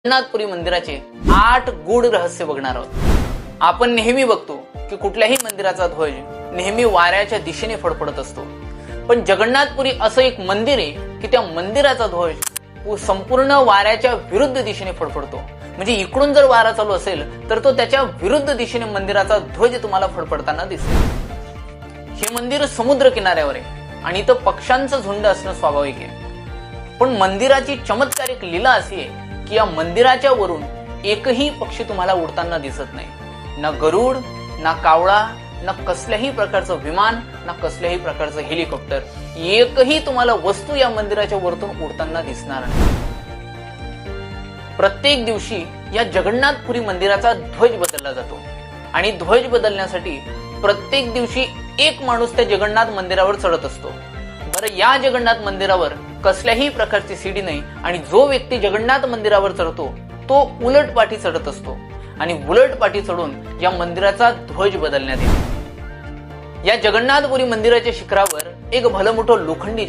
जगन्नाथपुरी मंदिराचे 8 गूढ रहस्य बघणार आहोत। आपण नेहमी बघतो की कुठल्याही मंदिराचा ध्वज नेहमी वाऱ्याच्या दिशेने फडफडत असतो, पण जगन्नाथपुरी असं एक मंदिर आहे की त्या मंदिराचा ध्वज संपूर्ण वाऱ्याच्या विरुद्ध दिशेने फडफडतो। म्हणजे इकडून जर वारा चालू असेल तर तो त्याच्या विरुद्ध दिशेने मंदिराचा ध्वज तुम्हाला फडफडताना दिसेल। हे मंदिर समुद्र किनाऱ्यावर आहे आणि इथं पक्ष्यांचं झुंड असणं स्वाभाविक आहे, पण मंदिराची चमत्कारिक लीला अशी आहे की या मंदिराच्या वरून एकही पक्षी तुम्हाला उडताना दिसत नाही। ना गरुड, ना कावळा, ना कसल्याही प्रकारचं विमान, ना कसल्याही प्रकारचं हेलिकॉप्टर, एकही तुम्हाला वस्तू या मंदिराच्या वरतून उडताना दिसणार नाही। प्रत्येक दिवशी या जगन्नाथपुरी मंदिराचा ध्वज बदलला जातो आणि ध्वज बदलण्यासाठी प्रत्येक दिवशी एक माणूस त्या जगन्नाथ मंदिरावर चढत असतो। बरं, या जगन्नाथ मंदिरावर कसल्याही प्रकारची सीडी नाही आणि जो व्यक्ती जगन्नाथ मंदिरावर चढतो तो उलट पाठी चढत असतो आणि उलट पाठी चढून या मंदिराचा ध्वज बदलण्यात येतो। या जगन्नाथपुरी मंदिराच्या शिखरावर एक भलं मोठं लोखंडी